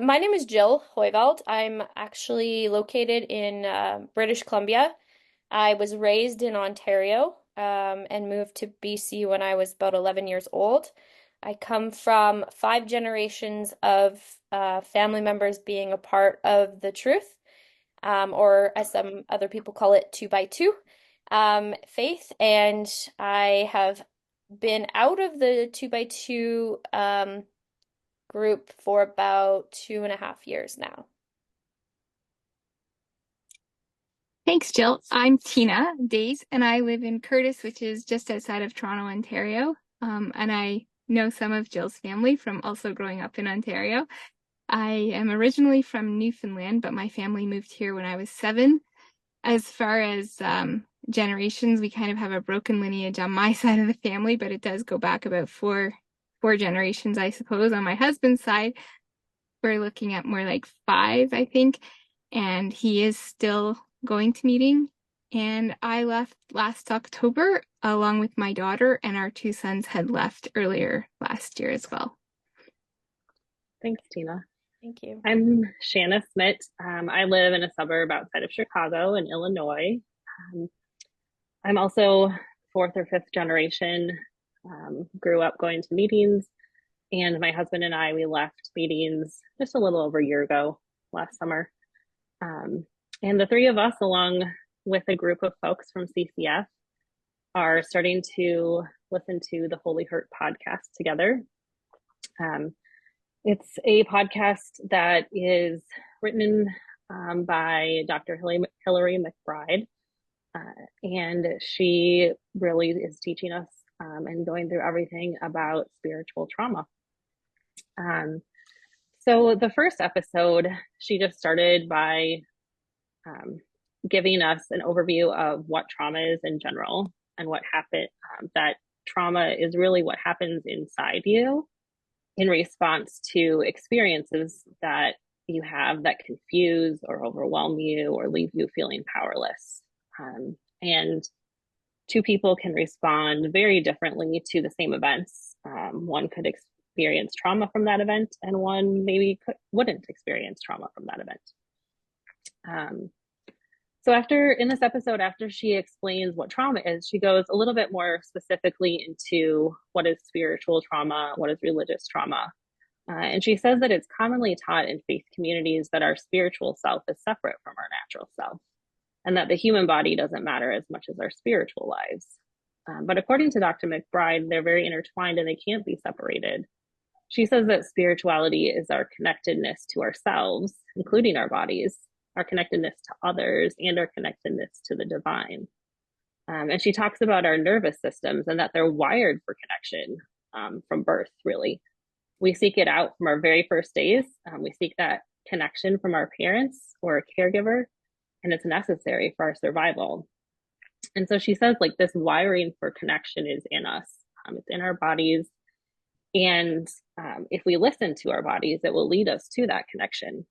My name is Jill Hoyveld. I'm actually located in British Columbia. I was raised in Ontario and moved to BC when I was about 11 years old. I come from five generations of family members being a part of the truth, or as some other people call it, two by two faith. And I have been out of the two by two group for about 2.5 years now. Thanks, Jill. I'm Tina Days, and I live in Curtis, which is just outside of Toronto, Ontario. And I know some of Jill's family from also growing up in Ontario. I am originally from Newfoundland, but my family moved here when I was 7. As far as generations, we kind of have a broken lineage on my side of the family, but it does go back about four generations, I suppose. On my husband's side, we're looking at more like 5, I think, and he is still going to meeting. And I left last October along with my daughter, and our 2 sons had left earlier last year as well. Thanks, Tina. Thank you. I'm Shanna Smith. I live in a suburb outside of Chicago in Illinois. I'm also fourth or fifth generation, grew up going to meetings, and my husband and I, we left meetings just a little over a year ago, last summer. And the three of us, along with a group of folks from CCF, are starting to listen to the Holy Hurt podcast together. It's a podcast that is written by Dr. Hillary McBride, and she really is teaching us and going through everything about spiritual trauma. So the first episode, she just started by giving us an overview of what trauma is in general and what happened, that trauma is really what happens inside you in response to experiences that you have that confuse or overwhelm you or leave you feeling powerless. And two people can respond very differently to the same events. One could experience trauma from that event, and one maybe wouldn't experience trauma from that event. So in this episode, after she explains what trauma is, she goes a little bit more specifically into what is spiritual trauma, what is religious trauma. And she says that it's commonly taught in faith communities that our spiritual self is separate from our natural self, and that the human body doesn't matter as much as our spiritual lives. But according to Dr. McBride, they're very intertwined and they can't be separated. She says that spirituality is our connectedness to ourselves, including our bodies, our connectedness to others, and our connectedness to the divine. And she talks about our nervous systems and that they're wired for connection from birth, really. We seek it out from our very first days. We seek that connection from our parents or a caregiver, and it's necessary for our survival. And so she says, like, this wiring for connection is in us. It's in our bodies. And if we listen to our bodies, it will lead us to that connection.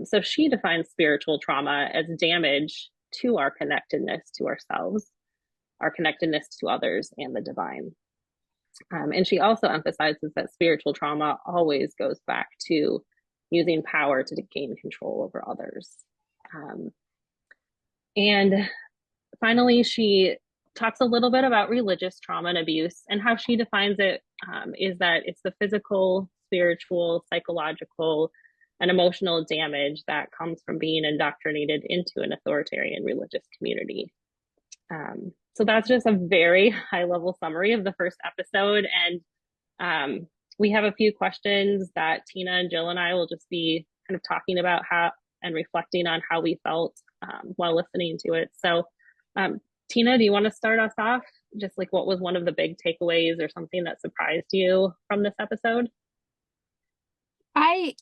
So she defines spiritual trauma as damage to our connectedness to ourselves, our connectedness to others, and the divine. And she also emphasizes that spiritual trauma always goes back to using power to gain control over others. And finally, she talks a little bit about religious trauma and abuse, and how she defines it is that it's the physical, spiritual, psychological, and emotional damage that comes from being indoctrinated into an authoritarian religious community. So that's just a very high level summary of the first episode. And we have a few questions that Tina and Jill and I will just be kind of talking about how and reflecting on how we felt while listening to it. So Tina, do you want to start us off? Just like, what was one of the big takeaways or something that surprised you from this episode? I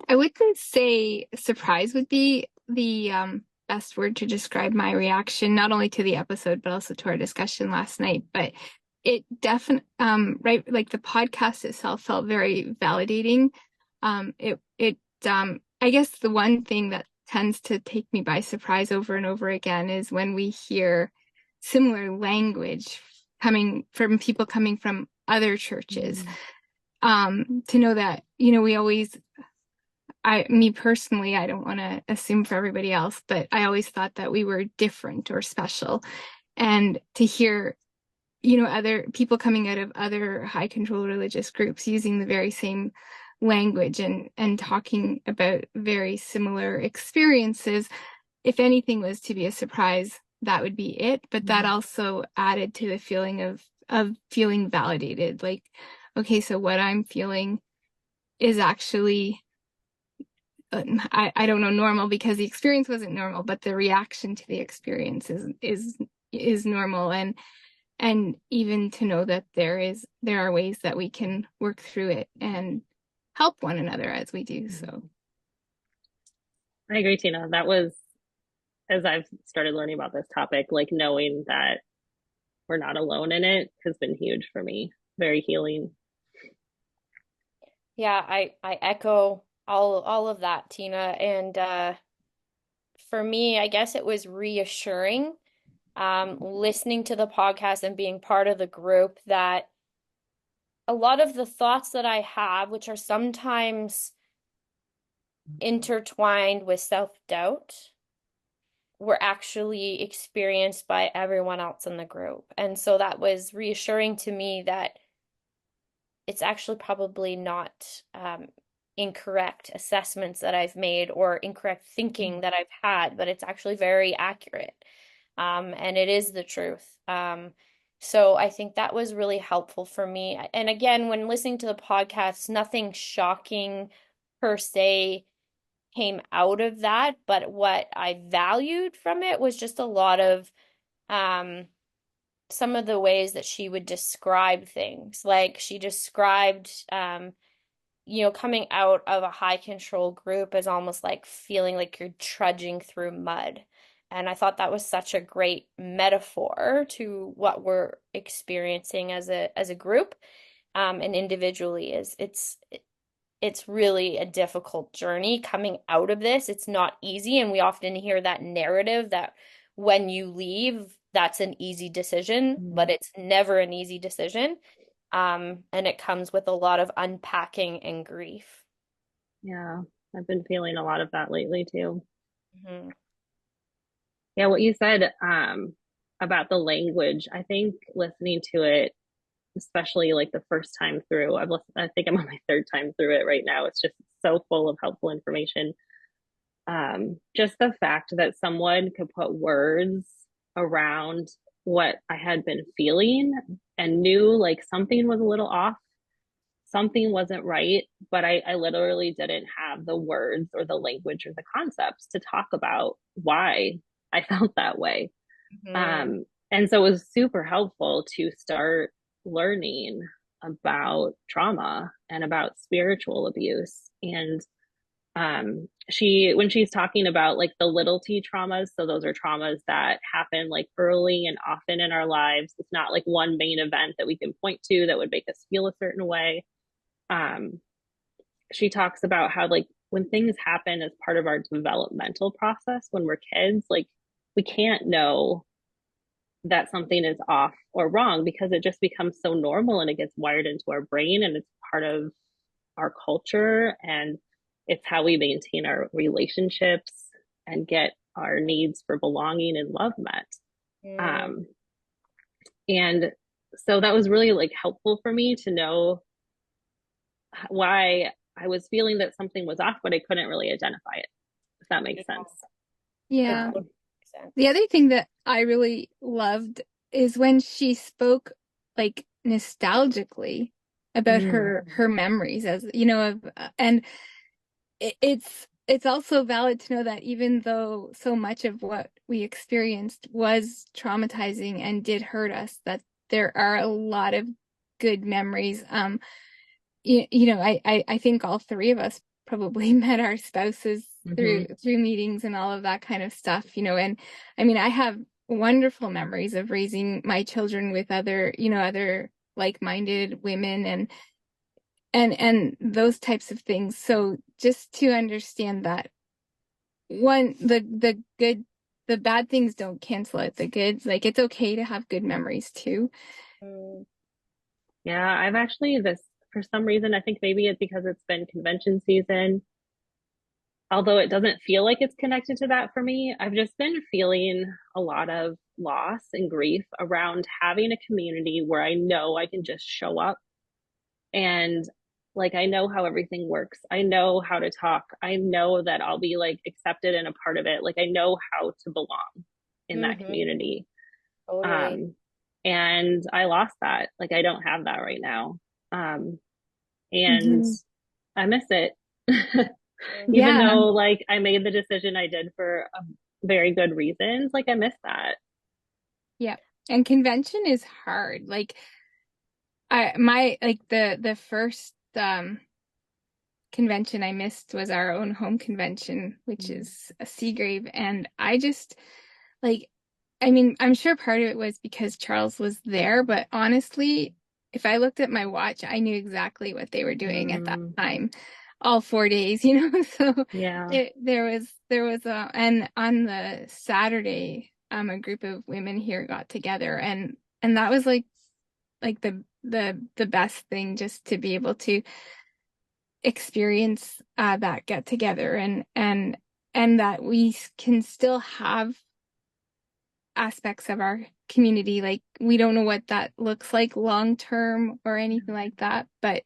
wouldn't say surprise would be the best word to describe my reaction, not only to the episode, but also to our discussion last night. But it definitely, right, like the podcast itself felt very validating. I guess the one thing that tends to take me by surprise over and over again is when we hear similar language coming from people coming from other churches. To know that, we always me personally, I don't want to assume for everybody else, but I always thought that we were different or special. And to hear, other people coming out of other high control religious groups using the very same language and talking about very similar experiences, if anything was to be a surprise, that would be it. But that also added to the feeling of feeling validated. Like, okay, so what I'm feeling is actually I don't know normal, because the experience wasn't normal, but the reaction to the experience is normal. And even to know that there are ways that we can work through it and help one another as we do so. I agree, Tina. That was, as I've started learning about this topic, like knowing that we're not alone in it has been huge for me. Very healing. Yeah, I echo all of that, Tina. And for me, I guess it was reassuring, listening to the podcast and being part of the group, that a lot of the thoughts that I have, which are sometimes intertwined with self-doubt, were actually experienced by everyone else in the group. And so that was reassuring to me that it's actually probably not incorrect assessments that I've made or incorrect thinking that I've had, but it's actually very accurate. And it is the truth. So I think that was really helpful for me. And again, when listening to the podcast, nothing shocking per se came out of that, but what I valued from it was just a lot of some of the ways that she would describe things. Like she described coming out of a high control group as almost like feeling like you're trudging through mud. And I thought that was such a great metaphor to what we're experiencing as a group, and individually. Is it's really a difficult journey coming out of this. It's not easy, and we often hear that narrative that when you leave, that's an easy decision, but it's never an easy decision. And it comes with a lot of unpacking and grief. Yeah, I've been feeling a lot of that lately too. Hmm. Yeah, what you said about the language, I think listening to it, especially like the first time through, I think I'm on my third time through it right now. It's just so full of helpful information. Just the fact that someone could put words around what I had been feeling and knew like something was a little off, something wasn't right, but I literally didn't have the words or the language or the concepts to talk about why I felt that way. Hmm. And so it was super helpful to start learning about trauma and about spiritual abuse. And when she's talking about like the little t traumas, so those are traumas that happen like early and often in our lives. It's not like one main event that we can point to that would make us feel a certain way. um she talks about how like when things happen as part of our developmental process when we're kids, like we can't know that something is off or wrong because it just becomes so normal and it gets wired into our brain and it's part of our culture, and it's how we maintain our relationships and get our needs for belonging and love met. Mm. um and so that was really like helpful for me to know why I was feeling that something was off, but I couldn't really identify it, if that Yeah, makes sense. it Yeah. totally makes sense. The other thing that I really loved is when she spoke like nostalgically about her memories, as and it's also valid to know that even though so much of what we experienced was traumatizing and did hurt us, that there are a lot of good memories. I think all three of us probably met our spouses through meetings and all of that kind of stuff, and I mean, I have wonderful memories of raising my children with other like-minded women and those types of things. So just to understand that the bad things don't cancel out the good. Like, it's okay to have good memories too. Mm. Yeah, I've actually this for some reason, I think maybe it's because it's been convention season. although it doesn't feel like it's connected to that for me, I've just been feeling a lot of loss and grief around having a community where I know I can just show up and like I know how everything works. I know how to talk. I know that I'll be like accepted and a part of it. Like I know how to belong in that Mm-hmm. community. Totally. Um, and I lost that. Like I don't have that right now. Um, and Hmm. I miss it. Even Mm-hmm. Yeah. though like I made the decision I did for very good reasons, like I miss that. Yeah. And convention is hard. Like the first convention I missed was our own home convention, which Mm. is a Seagrave. And I just like, I mean, I'm sure part of it was because Charles was there, but honestly, if I looked at my watch, I knew exactly what they were doing at that Mm, time, all 4 days, So yeah. there was and on the Saturday, a group of women here got together, and that was like the best thing, just to be able to experience that get together, and that we can still have aspects of our community. Like we don't know what that looks like long term or anything like that, but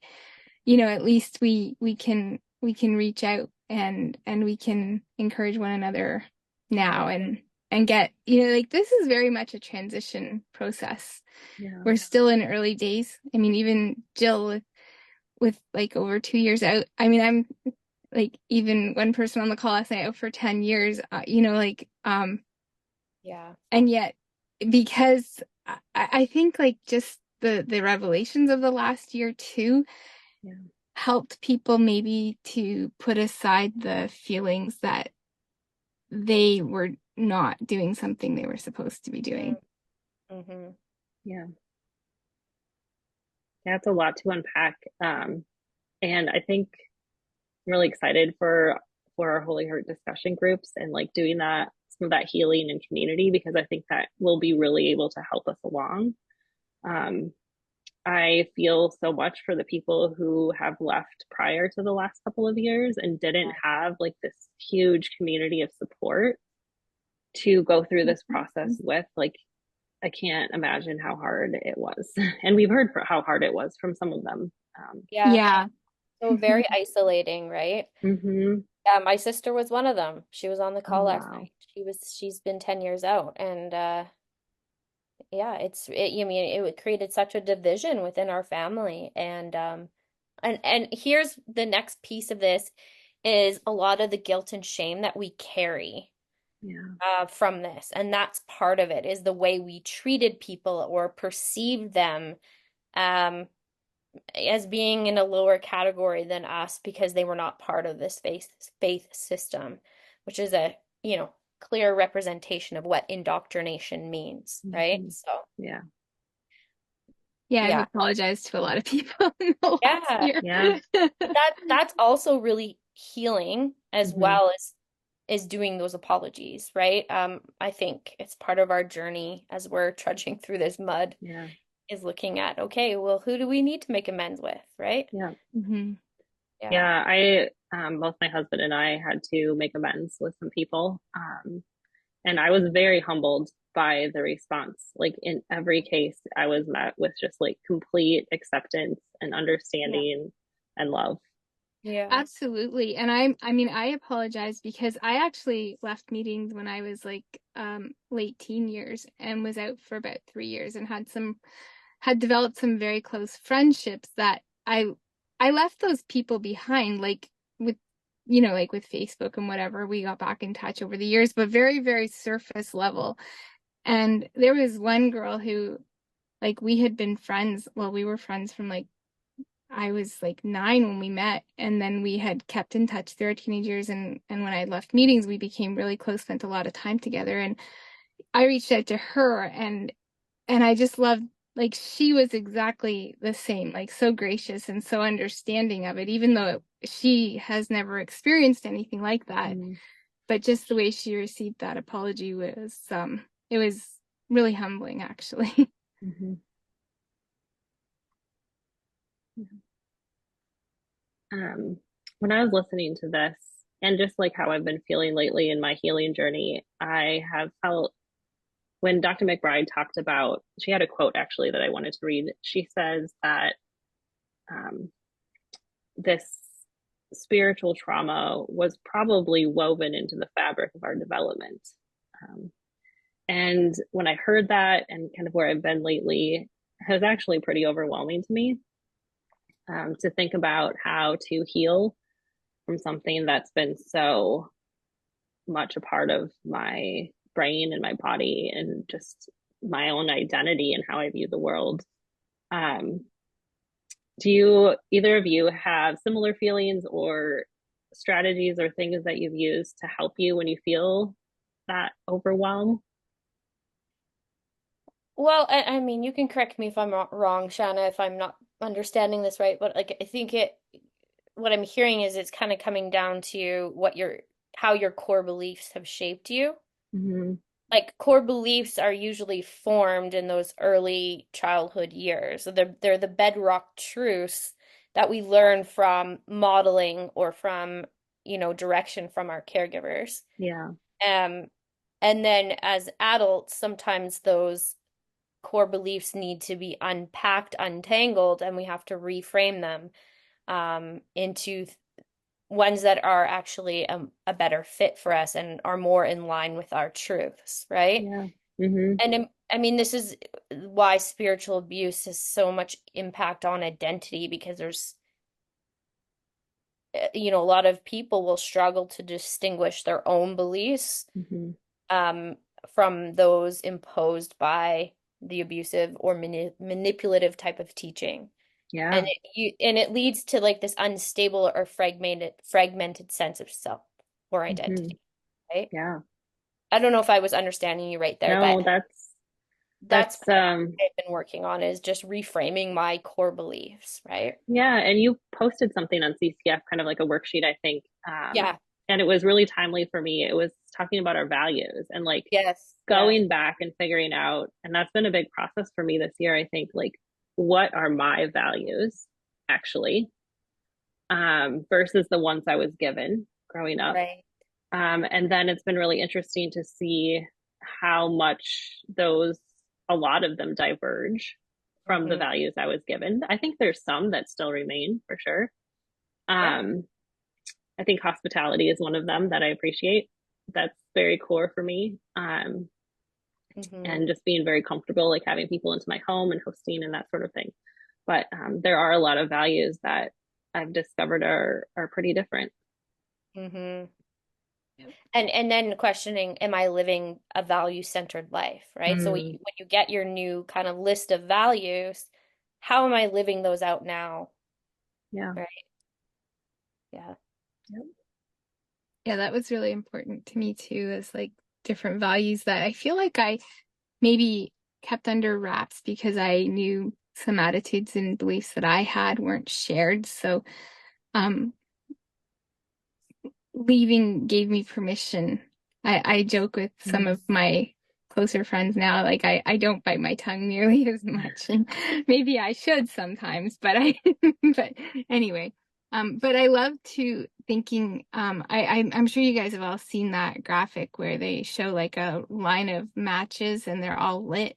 at least we can reach out, and we can encourage one another now, and get, like, this is very much a transition process. Yeah. We're still in early days. I mean, even Jill with like over 2 years out. I mean, I'm like, even one person on the call last night, out for 10 years, Yeah. and yet, because I think, like, just the revelations of the last year too Yeah. helped people maybe to put aside the feelings that they were not doing something they were supposed to be doing. Mm-hmm. Yeah. That's a lot to unpack. And I think I'm really excited for our Holy Heart discussion groups and like doing that some of that healing in community because I think that will be really able to help us along. Um, I feel so much for the people who have left prior to the last couple of years and didn't have like this huge community of support to go through this process with. Like, I can't imagine how hard it was. And we've heard how hard it was from some of them. Yeah. Yeah. So very isolating, right? Mm-hmm. Yeah, my sister was one of them. She was on the Oh, call last wow. night. She's been 10 years out, and yeah, you mean it created such a division within our family, and here's the next piece of this is a lot of the guilt and shame that we carry Yeah. from this, and that's part of it is the way we treated people or perceived them um as being in a lower category than us because they were not part of this faith system, which is a, clear representation of what indoctrination means, right? Mm-hmm. So, Yeah. Yeah, I've yeah. apologized to a lot of people in the last Yeah. year. Yeah. But that's also really healing as Mm-hmm. well as is doing those apologies, right? I think it's part of our journey as we're trudging through this mud Yeah. is looking at, okay, well, who do we need to make amends with, right? Yeah. Hmm. Yeah. Yeah. I both my husband and I had to make amends with some people. And I was very humbled by the response. Like in every case, I was met with just like complete acceptance and Yeah. understanding and love. Yeah. Absolutely. And I mean, I apologize because I actually left meetings when I was like late teen years, and was out for about 3 years, and had developed some very close friendships that I left those people behind, like with like with Facebook and whatever. We got back in touch over the years, but very, very surface level. And there was one girl who, like, we had been friends. Well, we were friends from, like, I was like 9 when we met, and then we had kept in touch through our teenage years. And when I left meetings, we became really close, spent a lot of time together. And I reached out to her, and I just loved, like, she was exactly the same, like, so gracious and so understanding of it, even though she has never experienced anything like that. Mm-hmm. But just the way she received that apology was, it was really humbling, actually. Mm-hmm. When I was listening to this and just like how I've been feeling lately in my healing journey, I have felt when Dr. McBride talked about, she had a quote actually that I wanted to read. She says that um, this spiritual trauma was probably woven into the fabric of our development. Um, and when I heard that and kind of where I've been lately, it was actually pretty overwhelming to me, to think about how to heal from something that's been so much a part of my brain and my body and just my own identity and how I view the world. Um, do you, either of you, have similar feelings or strategies or things that you've used to help you when you feel that overwhelm? Well, I mean, you can correct me if I'm wrong, Shanna, if I'm not understanding this right, but like I think what I'm hearing is it's kind of coming down to how your core beliefs have shaped you. Mm-hmm. Like core beliefs are usually formed in those early childhood years. So they're the bedrock truths that we learn from modeling or from, direction from our caregivers. Yeah. Um, and then as adults, sometimes those core beliefs need to be unpacked, untangled, and we have to reframe them into ones that are actually a better fit for us and are more in line with our truths, right? Yeah. Mm-hmm. And I mean, this is why spiritual abuse has so much impact on identity because there's, a lot of people will struggle to distinguish their own beliefs Mm-hmm. um, from those imposed by the abusive or manipulative type of teaching. Yeah. And it leads to like this unstable or fragmented sense of self or Mm-hmm. identity, right? Yeah. I don't know if I was understanding you right there, but No, that's that's part of what I've been working on is just reframing my core beliefs, right? yeah, and you posted something on CCF, kind of like a worksheet, I think. Yeah. And it was really timely for me. It was talking about our values and like Yes. Yes. going back and figuring out, and that's been a big process for me this year, I think, like what are my values actually, versus the ones I was given growing up. Right. And then it's been really interesting to see how much a lot of them diverge from the Hmm. values I was given. I think there's some that still remain for sure. Yeah. Um, I think hospitality is one of them that I appreciate. That's very core for me. Hmm. And just being very comfortable, like having people into my home and hosting and that sort of thing. But there are a lot of values that I've discovered are pretty different. Hmm. Yep. And then questioning, am I living a value-centered life, right? So Mm, when you get your new kind of list of values, how am I living those out now? yeah. Right? Yeah. Yep. Yeah, that was really important to me too, as like different values that I feel like I maybe kept under wraps because I knew some attitudes and beliefs that I had weren't shared. So, um, leaving gave me permission. I joke with some of my closer friends now, like I don't bite my tongue nearly as much, and maybe I should sometimes, but but anyway. But I love to thinking, I'm sure you guys have all seen that graphic where they show like a line of matches and they're all lit,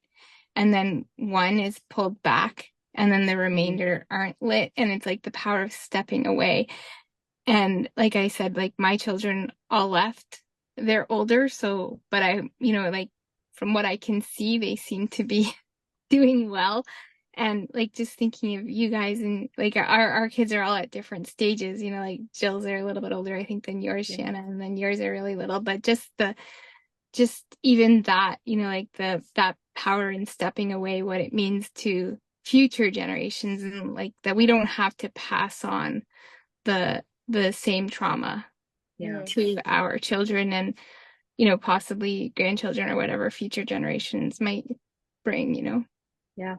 and then one is pulled back, and then the remainder aren't lit, and it's like the power of stepping away. And like I said, like my children all left. They're older, so, but like from what I can see, they seem to be doing well. And like just thinking of you guys and like our kids are all at different stages, like Jill's are a little bit older, I think, than yours, Yeah. Shanna, and then yours are really little. But just even that, like that power in stepping away, what it means to future generations, and like that we don't have to pass on the same trauma Yeah. Mhm. to our children and possibly grandchildren or whatever future generations might bring. Yeah.